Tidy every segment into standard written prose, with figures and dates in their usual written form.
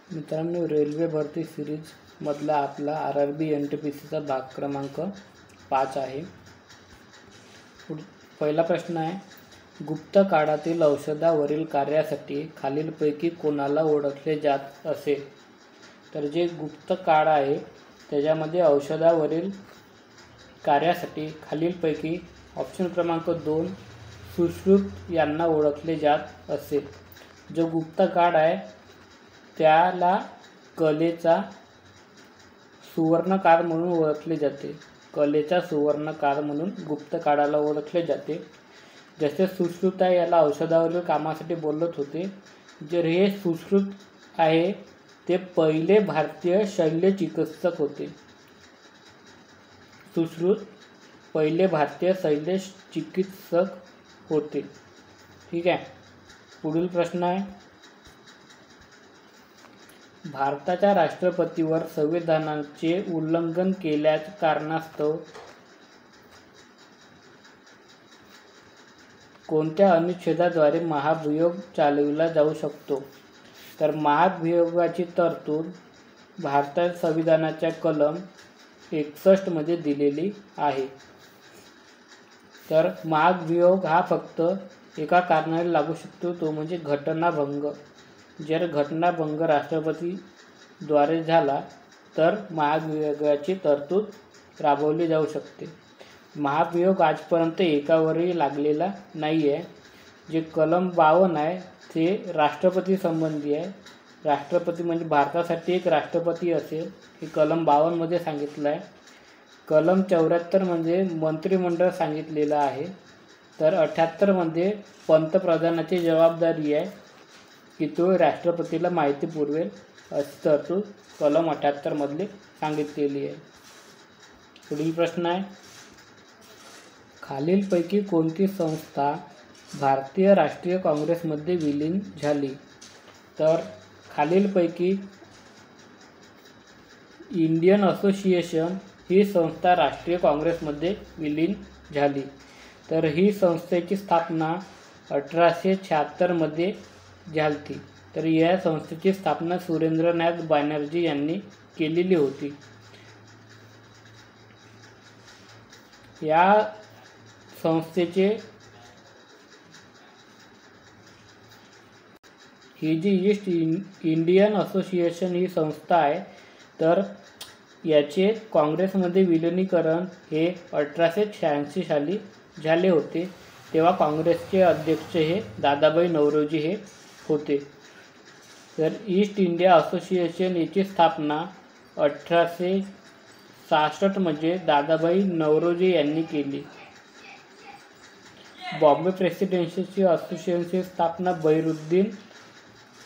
मित्रांनो, रेल्वे भरती सिरीजमधला आपला RRB NTPCचा भाग क्रमांक 5 आहे. पहिला प्रश्न आहे, गुप्त काळातील औषधावरील कार्यासाठी खालीलपैकी कोणाला ओळखले जात असे? तर जे गुप्त काळ आहे त्याच्यामध्ये औषधावरील कार्यासाठी खालीलपैकी ऑप्शन क्रमांक 2 सुश्रुत यांना ओळखले जात असे. जो गुप्त काळ आहे त्याला कलेचा सुवर्णकाळ म्हणून ओळखले जाते. कलेचा सुवर्णकाळ म्हणून गुप्त काळाला ओळखले जाते. जसे सुश्रुत आहे याला औषधावरील कामासाठी बोलत होते. जर हे सुश्रुत आहे ते पहिले भारतीय शल्य चिकित्सक होते. सुश्रुत पहिले भारतीय शल्य चिकित्सक होते. ठीक आहे. पुढील प्रश्न आहे, भारताच्या राष्ट्रपतीवर संविधानाचे उल्लंघन केल्याच्या कारणास्तव कोणत्या अनुच्छेदाद्वारे महाभियोग चालविला जाऊ शकतो? तर महाभियोगाची तरतूद भारताच्या संविधानाच्या कलम 61 मध्ये दिलेली आहे. तर महाभियोग हा फक्त एका कारणाला लागू शकतो, तो म्हणजे घटनाभंग. जर घटनाभंग राष्ट्रपतीद्वारे झाला तर महाभियोगाची तरतूद राबवली जाऊ शकते. महाभियोग आजपर्यंत एकावरही लागलेला नाही आहे. जे कलम 52 आहे ते राष्ट्रपती संबंधी आहे. राष्ट्रपती म्हणजे भारतासाठी एक राष्ट्रपती असेल हे कलम 52 मध्ये सांगितलं आहे. कलम 74 म्हणजे मंत्रिमंडळ सांगितलेलं आहे. तर 78 मध्ये पंतप्रधानाची जबाबदारी आहे की तो राष्ट्रपतीला माहिती पुरवेल अशी तरतूद कलम 78 मधले सांगितलेली आहे. पुढील प्रश्न आहे, खालीलपैकी कोणती संस्था भारतीय राष्ट्रीय काँग्रेसमध्ये विलीन झाली? तर खालीलपैकी इंडियन असोसिएशन ही संस्था राष्ट्रीय काँग्रेसमध्ये विलीन झाली. तर ही संस्थेची स्थापना 1876 मध्ये झाली. तर या संस्थेची स्थापना सुरेंद्रनाथ बॅनर्जी यांनी केलेली होती. या संस्थेचे ही जी ईस्ट इंडियन असोसिएशन ही संस्था आहे तर याचे काँग्रेसमध्ये विलिनीकरण हे 1886 साली झाले होते. तेव्हा काँग्रेसचे अध्यक्ष हे दादाभाई नौरोजी हे होते. तर ईस्ट इंडिया असोसिएशन याची स्थापना 1866 मध्ये दादाभाई नौरोजी यांनी केली. बॉम्बे प्रेसिडेन्सी असोसिएशनची स्थापना बहिरुद्दीन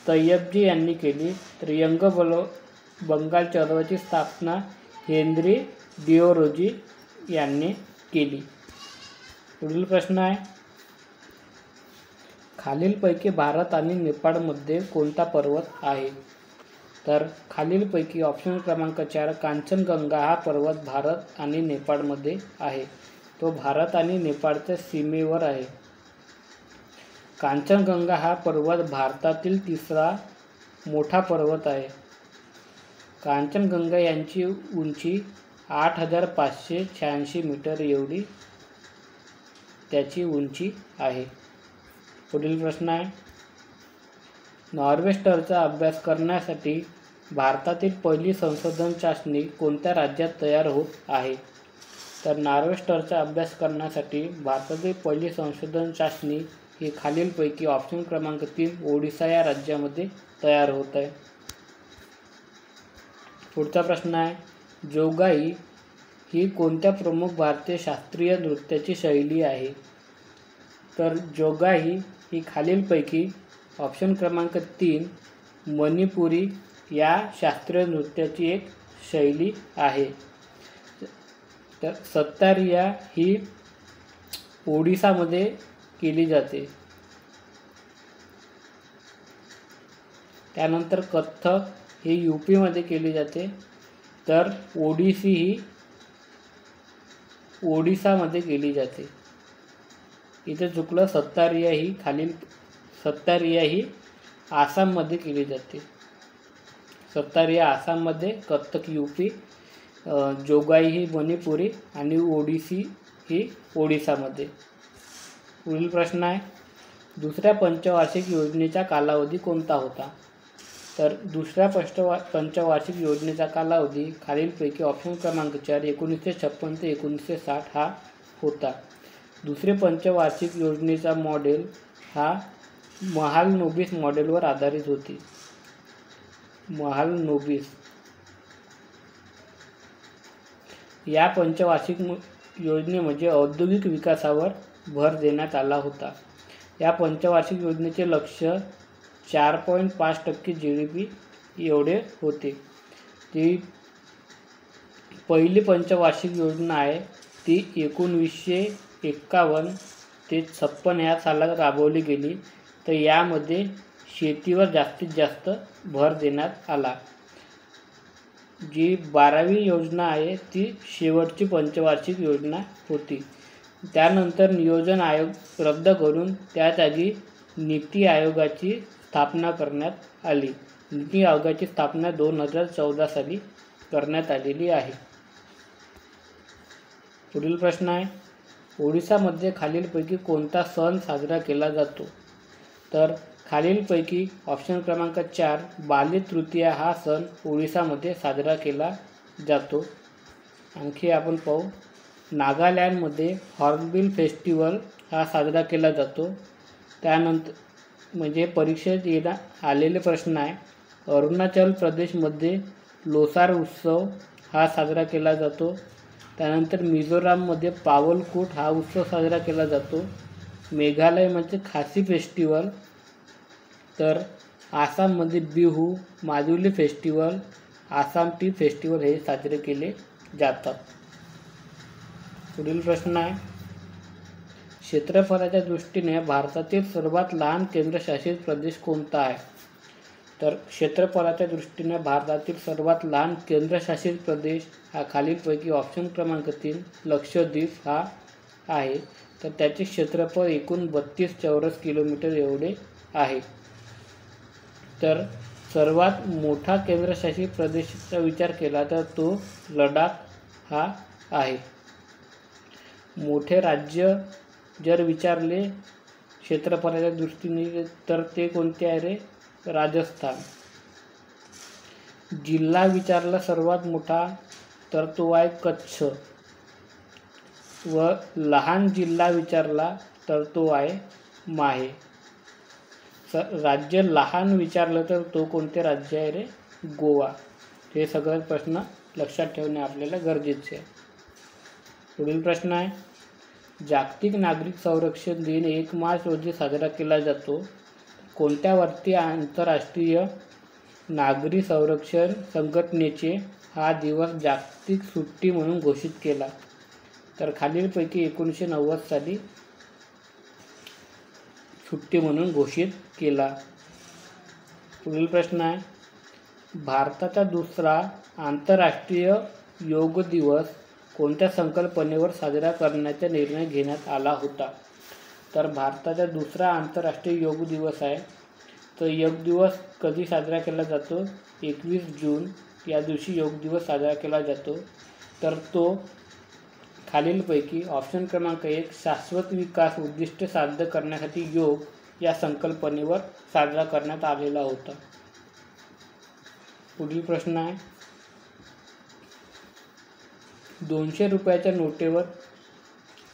तय्यबजी यांनी केली. तर यंग बंगाल चळवळीची स्थापना हेनरी डिओरोजी यांनी केली. पुढील प्रश्न आहे, खालीलपैकी भारत आणि नेपाळमध्ये कोणता पर्वत आहे? तर खालीलपैकी ऑप्शन क्रमांक 4 कांचनगंगा हा पर्वत भारत आणि नेपाळमध्ये आहे. तो भारत आणि नेपाळच्या सीमेवर आहे. कांचनगंगा हा पर्वत भारतातील तिसरा मोठा पर्वत आहे. कांचनगंगा यांची उंची 8586 मीटर एवढी त्याची उंची आहे. पुढील प्रश्न आहे, नॉर्वेस्टरचा अभ्यास करण्यासाठी भारतातील पहिली संशोधन चाचणी कोणत्या राज्यात तयार होत आहे? तर नॉर्वेस्टरचा अभ्यास करण्यासाठी भारतातील पहिली संशोधन चाचणी ही खालीलपैकी ऑप्शन क्रमांक 3 ओडिशा या राज्यामध्ये तयार होत आहे. पुढचा प्रश्न आहे, जोगाई ही कोणत्या प्रमुख भारतीय शास्त्रीय नृत्याची शैली आहे? तर जोगाई ही खालीलपैकी ऑप्शन क्रमांक 3 मणिपुरी या शास्त्रीय नृत्याची एक शैली आहे. तर सत्तारिया ही ओडिसामध्ये केली जाते. त्यानंतर कथ्थक ही यूपीमध्ये केली जाते. तर ओडिसी ही ओडिसामध्ये केली जाते. इथे चुकलं, सत्तारिया ही आसाममध्ये केली जाते. सत्तार या आसाममध्ये, कथ्थक यूपी, जोगाई ही मणिपुरी आणि ओडिसी ही ओडिसामध्ये. पुढील प्रश्न आहे, दुसऱ्या पंचवार्षिक योजनेचा कालावधी कोणता होता? तर दुसऱ्या पंचवार्षिक योजनेचा कालावधी खालीलपैकी ऑप्शन क्रमांक 4 1956 ते 1960 हा होता. दुसरे पंचवार्षिक योजनेचा मॉडेल हा महालनोबिस मॉडेलवर आधारित होती. महालनोबिस या पंचवार्षिक योजनेमध्ये औद्योगिक विकासावर भर देण्यात आला होता. या पंचवार्षिक योजनेचे लक्ष्य 4.5% GDP एवढे होते. ती पहिली पंचवार्षिक योजना आहे ती 1951 ते 56 या सालात राबवली गेली. तर यामध्ये शेतीवर जास्तीत जास्त भर देण्यात आला. जी 12वी योजना आहे ती शेवटची पंचवार्षिक योजना होती. त्यानंतर नियोजन आयोग रद्द करून त्या जागी नीती आयोगाची स्थापना करण्यात आली. नीती आयोगाची स्थापना 2014 साली करण्यात आलेली आहे. पुढील प्रश्न आहे, ओडिसामध्ये खालीलपैकी कोणता सण साजरा केला जातो? तर खालीलपैकी ऑप्शन क्रमांक 4 बाली तृतीया हा सण ओडिसामध्ये साजरा केला जातो. आणखी आपण पाहू, नागालँडमध्ये हॉर्नबिल फेस्टिवल हा साजरा केला जातो. त्यानंतर म्हणजे परीक्षेत आलेले प्रश्न आहे, अरुणाचल प्रदेशमध्ये लोसार उत्सव हा साजरा केला जातो. त्यानंतर मिझोराममध्ये पावलकूट हा उत्सव साजरा केला जातो. मेघालयमध्ये खासी फेस्टिवल, तर आसाममध्ये Bihu, Majuli festival, Assam T festival हे साजरे केले जातात. पुढील प्रश्न आहे, क्षेत्रफळाच्या दृष्टीने भारतातील सर्वात लहान केंद्रशासित प्रदेश कोणता आहे? तर क्षेत्रफळाच्या दृष्टीने भारतातील सर्वात लहान केंद्रशासित प्रदेश हा खालीलपैकी ऑप्शन क्रमांक 3 लक्षद्वीप हा आहे. तर त्याचे क्षेत्रफळ एकूण 32 चौरस किलोमीटर एवढे आहे. तर सर्वात मोठा केंद्रशासित प्रदेशाचा विचार केला तर तो लडाख हा आहे. मोठे राज्य जर विचारले क्षेत्रफळाच्या दृष्टीने तर ते कोणते आहे रे? राजस्थान. जिल्हा विचारला सर्वात मोठा तर तो आहे कच्छ. व लहान जिल्हा विचारला तर तो आहे माहे. राज्य लहान विचारलं तर तो कोणते राज्य आहे रे? गोवा. हे सगळे प्रश्न लक्षात ठेवणे आपल्याला गरजेचे आहे. पुढील प्रश्न आहे, जागतिक नागरिक संरक्षण दिन 1 मार्च रोजी साजरा केला जातो. कोणत्या वरती आंतरराष्ट्रीय नागरी संरक्षण संघटनेचे हा दिवस जागतिक सुट्टी म्हणून घोषित केला? तर खालीलपैकी 1990 साली सुट्टी म्हणून घोषित केला. पुढील प्रश्न आहे, भारताचा दुसरा आंतरराष्ट्रीय योग दिवस कोणत्या संकल्पनेवर साजरा करण्याचा निर्णय घेण्यात आला होता? तर भारताचा दुसरा आंतरराष्ट्रीय योग दिवस आहे. तर योग दिवस कधी साजरा केला जातो? 21 जून या दिवशी योग दिवस साजरा केला जातो. तर तो खालीलपैकी ऑप्शन क्रमांक 1 शाश्वत विकास उद्दिष्ट साध्य करण्यासाठी योग या संकल्पनेवर साजरा करण्यात आलेला होता. पुढील प्रश्न आहे, 200 रुपयाच्या नोटेवर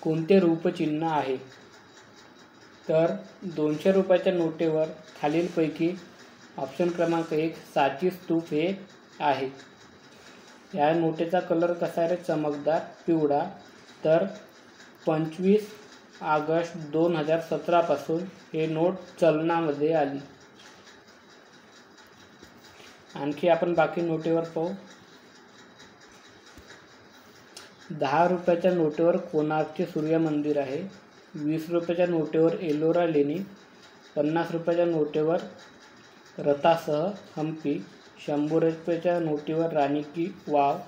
कोणते रूपचिन्ह आहे? तर 200 रुपयाच्या नोटेवर खालीलपैकी ऑप्शन क्रमांक 1 सांची स्तूप हे आहे. या नोटेचा कलर कसा आहे रे? चमकदार पिवळा. तर 25 ऑगस्ट 2017 पासून हे नोट चलनामध्ये आली. आणखी आपण बाकी नोटेवर पाहू. 10 रुपयाच्या नोटेवर कोणार्कचे सूर्य मंदिर आहे. 20 रुपयाच्या नोटेवर एलोरा लेणी. 50 रुपयाच्या नोटेवर रथासह हम्पी. 100 रुपयाच्या नोटेवर राणी की वाव.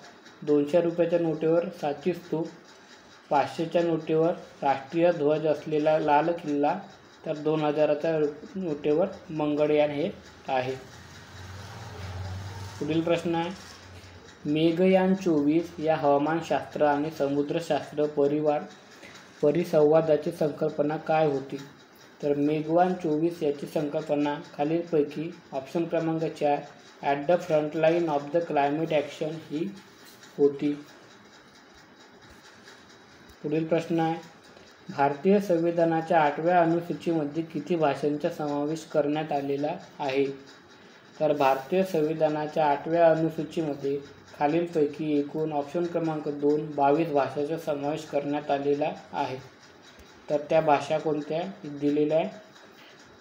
200 रुपयाच्या नोटेवर सांची स्तूप. 500च्या नोटेवर राष्ट्रीय ध्वज असलेला लाल किल्ला. तर 2000च्या नोटेवर मंगळयान हे आहे. पुढील प्रश्न आहे, मेघयान 24 या हवामानशास्त्र आणि समुद्रशास्त्र परिसंवादाची संकल्पना काय होती? तर मेघयान 24 याची संकल्पना खालीलपैकी ऑप्शन क्रमांक 4 at the frontline of the climate action ही होती. पुढील प्रश्न आहे, भारतीय संविधानाच्या 8व्या अनुसूचीमध्ये किती भाषांचा समावेश करण्यात आलेला आहे? तर भारतीय संविधानाच्या 8व्या अनुसूचीमध्ये खालीलपैकी एकूण ऑप्शन क्रमांक 2 22 भाषांचा समावेश करण्यात आलेला आहे. तर त्या भाषा कोणत्या दिलेल्या आहे?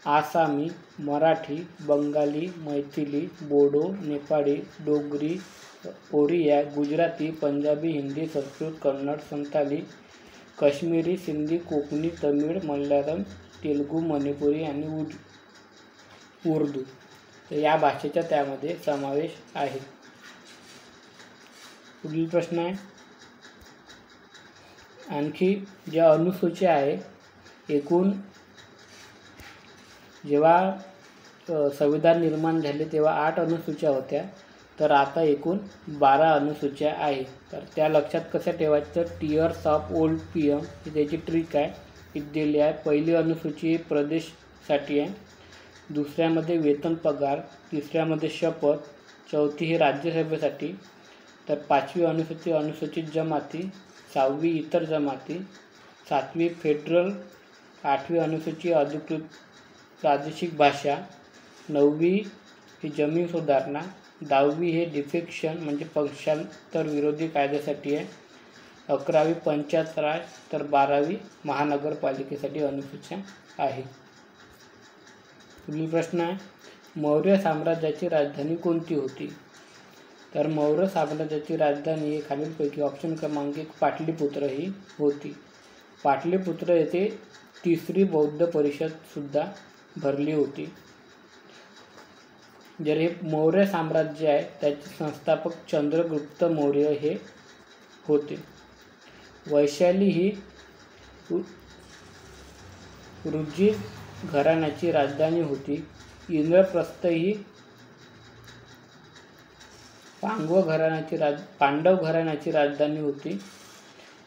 आसामी, मराठी, बंगाली, मैथिली, बोडो, नेपाळी, डोगरी, ओरिया, गुजराती, पंजाबी, हिंदी, संस्कृत, कन्नड, संताली, काश्मीरी, सिंधी, कोकणी, तमिळ, मल्याळम, तेलुगू, मणिपुरी आणि उर्दू. तर या भाषेचा त्यामध्ये समावेश आहे. पुढील प्रश्न आहे, आणखी ज्या अनुसूच्या आहे, एकूण जेव्हा संविधान निर्माण झाले तेव्हा 8 अनुसूच्या होत्या, तर आता एकूण 12 अनुसूच्या आहे. तर त्या लक्षात कशा ठेवायचं? तर टिअर्स ऑफ ओल्ड PM ही त्याची ट्रिक आहे, ही दिली आहे. पहिली अनुसूची प्रदेशसाठी आहे, दुसऱ्यामध्ये वेतन पगार, तिसऱ्यामध्ये शपथ, चौथी ही राज्यसभेसाठी, तर 5वी अनुसूची अनुसूचित जमाती, 6वी इतर जमाती, 7वी फेडरल, 8वी अनुसूची अधिकृत प्रादेशिक भाषा, 9वी ही जमीन सुधारणा, 10वी हे डिफेक्शन म्हणजे पक्षांतर विरोधी कायद्यासाठी आहे, 11वी पंचायत राज, तर 12वी महानगरपालिकेसाठी अनुसूच्या आहे. पुढील प्रश्न आहे, मौर्य साम्राज्याची राजधानी कोणती होती? तर मौर्य साम्राज्याची राजधानी ही खालीलपैकी ऑप्शन क्रमांक 1 पाटलीपुत्र ही होती. पाटलीपुत्र येथे 3री बौद्ध परिषद सुद्धा भरली होती. जर हे मौर्य साम्राज्य आहे त्याचे संस्थापक चंद्रगुप्त मौर्य हे होते. वैशाली ही रुजिर घराण्याची राजधानी होती. इंद्रप्रस्थ ही पांडव घराण्याची राजधानी होती.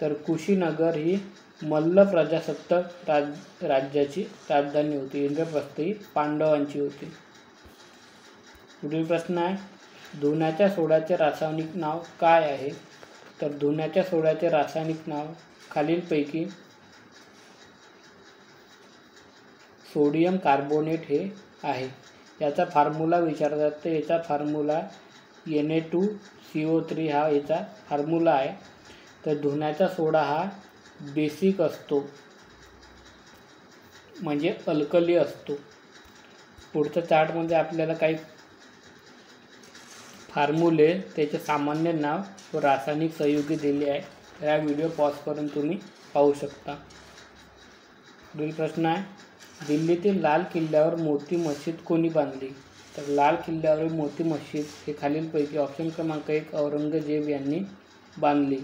तर कुशीनगर ही मल्ल प्रजासत्ताक राज्याची राजधानी होती. इंद्रप्रस्थ ही पांडवांची होती. पुढील प्रश्न आहे, धुण्याच्या सोड्याचे रासायनिक नाव काय आहे? तर धुण्याच्या सोड्याचे रासायनिक नाव खालीलपैकी सोडियम कार्बोनेट हे आहे. याचा फॉर्म्युला विचारतात, तर याचा फॉर्म्युला Na2CO3 हा याचा फॉर्म्युला आहे. तर धुण्याचा सोडा हा बेसिक असतो, म्हणजे अल्कली असतो. पुढच्या चार्टमध्ये आपल्याला काही फॉर्म्युले, त्याचे सामान्य नाव व रासायनिक संयुगे दिले आहे. हा व्हिडिओ पॉज करून तुम्ही पाहू शकता. पुढील प्रश्न आहे, दिल्लीतील लाल किल्ल्यावर मोती मशीद कोणी बांधली? तर लाल किल्ल्यावर मोती मशीद हे खालीलपैकी ऑप्शन क्रमांक 1 औरंगजेब यांनी बांधली.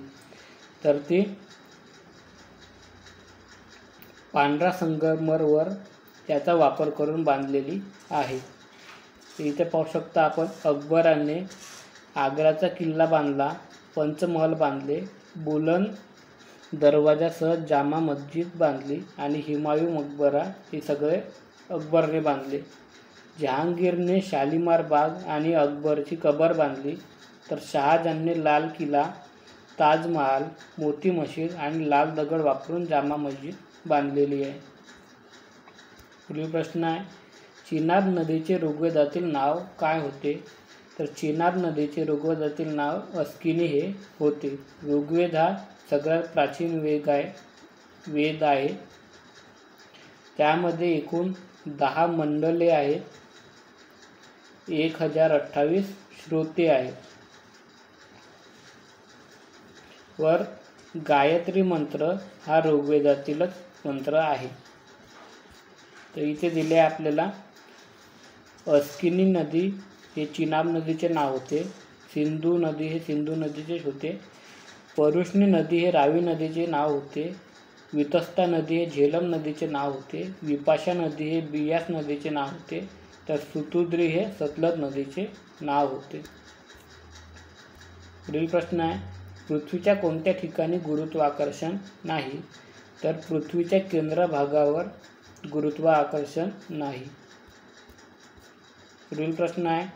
तर ती पांढरा संगमरवर याचा वापर करून बांधलेली आहे. इथे पाहू शकता आपण, अकबराने आग्राचा किल्ला बांधला, पंचमहल बांधले, बुलंद दरवाजासह जामा मस्जिद बांधली आणि हुमायूं मकबरा हे सगळे अकबरने बांधले. जहांगीरने शालिमार बाग आणि अकबरची कबर बांधली. तर शहाजहानने लाल किल्ला, ताजमहाल, मोती मशीद आणि लाल दगड वापरून जामा मस्जिद बांधलेली आहे. पुढील प्रश्न आहे, चिनाब नदीचे ऋग्वेदातील नाव काय होते? तर चिनाब नदीचे ऋग्वेदातील नाव अस्किनी हे होते. ऋग्वेद हा सगळ्यात प्राचीन वेद आहे. त्यामध्ये एकूण 10 मंडले आहेत, 1028 श्रोते आहेत. वर गायत्री मंत्र हा ऋग्वेदातीलच मंत्र आहे. तर इथे दिले आहे आपल्याला, अस्किनी नदी हे चिनाब नदीचे नाव होते. सिंधू नदी हे सिंधू नदीचे होते. परुष्णी नदी हे रावी नदीचे नाव होते. वितस्ता नदी हे झेलम नदीचे नाव होते. विपाशा नदी हे बियास नदीचे नाव होते. तर सुतुद्री हे सतलज नदीचे नाव होते. पुढील प्रश्न आहे, पृथ्वीच्या कोणत्या ठिकाणी गुरुत्वाकर्षण नाही? तर पृथ्वीच्या केंद्रभागावर गुरुत्वाकर्षण नाही. पुढील प्रश्न आहे,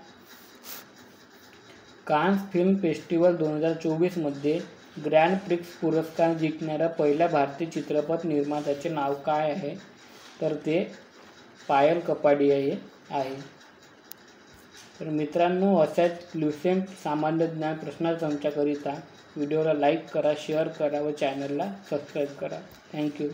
कान्स फिल्म फेस्टिवल 2024 मध्ये ग्रँड प्रिक्स पुरस्कार जिंकणाऱ्या पहिल्या भारतीय चित्रपट निर्मात्याचे नाव काय आहे? तर ते पायल कपाडिया हे आहे. तर मित्रांनो, अशाच ल्युसेंट सामान्य ज्ञान प्रश्नांकरिता व्हिडिओला लाईक करा, शेअर करा व चॅनलला सबस्क्राईब करा. थँक्यू.